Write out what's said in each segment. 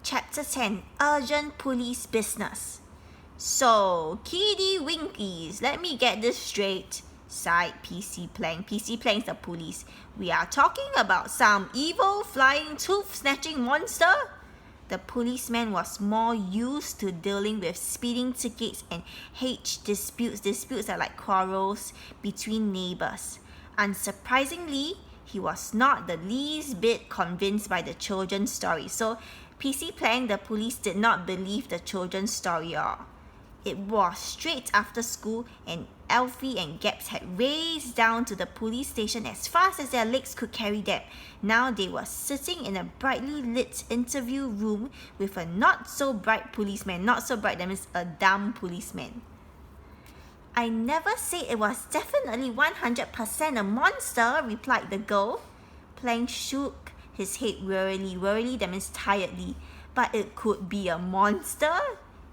Chapter 10, Urgent Police Business. So, Kiddy Winkies, let me get this straight, sighed PC Plank. PC Plank's the police. We are talking about some evil flying tooth-snatching monster? The policeman was more used to dealing with speeding tickets and disputes. Disputes are like quarrels between neighbors. Unsurprisingly, he was not the least bit convinced by the children's story. So, PC Plank, the police, did not believe the children's story at all. It was straight after school, and Alfie and Gaps had raced down to the police station as fast as their legs could carry them. Now they were sitting in a brightly lit interview room with a not-so-bright policeman. Not so bright, that means a dumb policeman. I never said it was definitely 100% a monster, replied the girl. Plank shook his head wearily. Wearily, that means tiredly. But it could be a monster?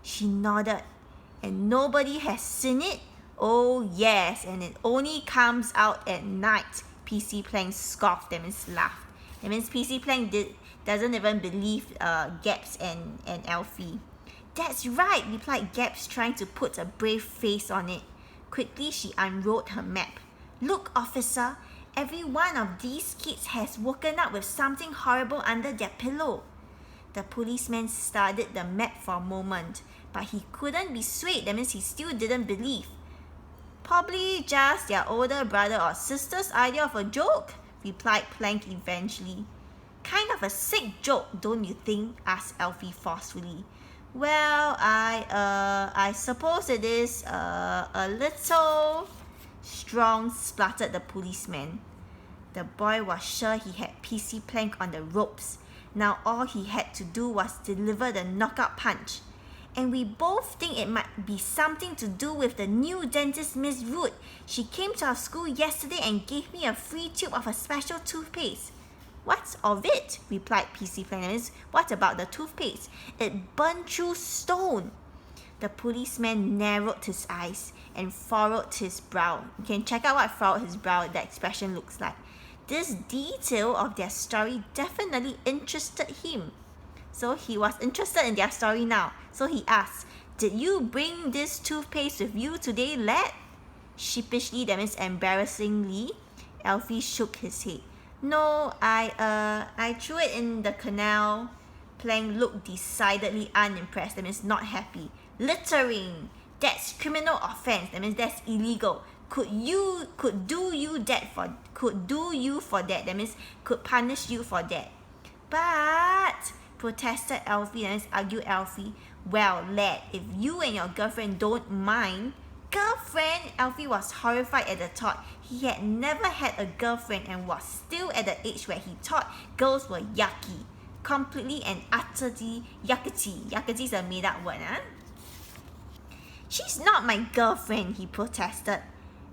She nodded. And nobody has seen it? Oh yes, and it only comes out at night. PC Plank scoffed, that means laughed. That means PC Plank doesn't even believe Gaps and Alfie. That's right, replied Gaps, trying to put a brave face on it. Quickly, she unrolled her map. Look, officer, every one of these kids has woken up with something horrible under their pillow. The policeman studied the map for a moment, but he couldn't be swayed. That means he still didn't believe. Probably just their older brother or sister's idea of a joke, replied Plank eventually. Kind of a sick joke, don't you think? Asked Alfie forcefully. Well, I suppose it is a little strong, spluttered the policeman. The boy was sure he had PC Plank on the ropes. Now all he had to do was deliver the knockout punch. And we both think it might be something to do with the new dentist, Miss Root. She came to our school yesterday and gave me a free tube of a special toothpaste. What's of it? Replied PC Plank. What about the toothpaste? It burned through stone. The policeman narrowed his eyes and furrowed his brow. You can check out what furrowed his brow, the expression looks like. This detail of their story definitely interested him. So he was interested in their story now. So he asked, did you bring this toothpaste with you today, lad? Sheepishly, that means embarrassingly, Alfie shook his head. No, I threw it in the canal. Plank looked decidedly unimpressed, that means not happy. Littering, that's criminal offense, that means that's illegal. Could do you for that, that means could punish you for that. But, protested Alfie, that means argued Alfie. Well, lad, if you and your girlfriend don't mind. Girlfriend? Alfie was horrified at the thought. He had never had a girlfriend and was still at the age where he thought girls were yucky. Completely and utterly yuckety. Yuckety is a made up word, huh? She's not my girlfriend, he protested.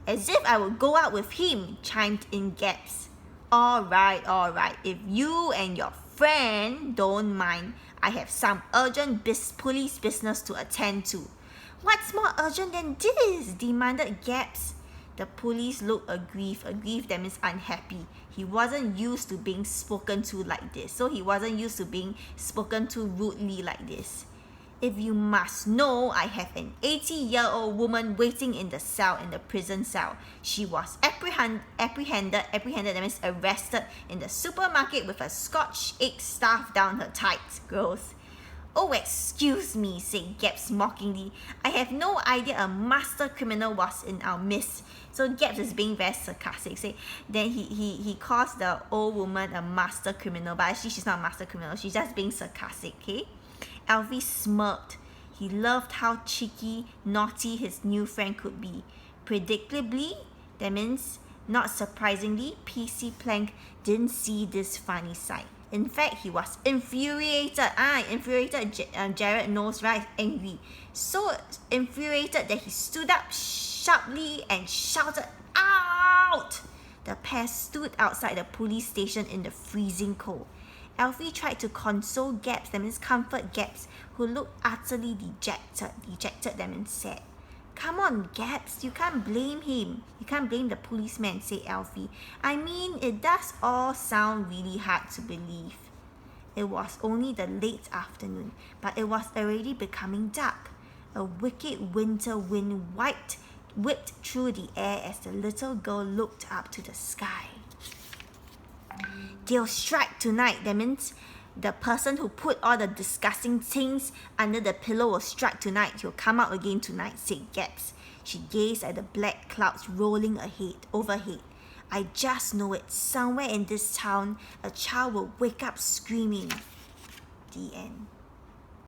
As if I would go out with him, chimed in Gaps. All right. If you and your friend don't mind, I have some urgent police business to attend to. What's more urgent than this? Demanded Gaps. The police looked aggrieved. Aggrieved, that means unhappy. He wasn't used to being spoken to like this. So he wasn't used to being spoken to rudely like this. If you must know, I have an 80-year-old woman waiting in the prison cell. She was apprehended, that means arrested, in the supermarket with a Scotch egg stuffed down her tights. Gross. Oh, excuse me, said Gaps mockingly. I have no idea a master criminal was in our midst. So Gaps is being very sarcastic. Then he calls the old woman a master criminal, but actually she's not a master criminal. She's just being sarcastic, okay? Alfie smirked. He loved how cheeky, naughty his new friend could be. Predictably, that means not surprisingly, PC Plank didn't see this funny sight. In fact, he was infuriated. Jared knows, right? Angry. So infuriated that he stood up sharply and shouted, out! The pair stood outside the police station in the freezing cold. Alfie tried to console Gaps, that means comfort Gaps, who looked utterly dejected, that means sad. Come on, Gaps, you can't blame him. You can't blame the policeman, said Alfie. I mean, it does all sound really hard to believe. It was only the late afternoon, but it was already becoming dark. A wicked winter wind whipped through the air as the little girl looked up to the sky. They'll strike tonight, that means the person who put all the disgusting things under the pillow will strike tonight. He'll come out again tonight, said Gaps. She gazed at the black clouds rolling overhead. I just know it. Somewhere in this town, a child will wake up screaming. The end.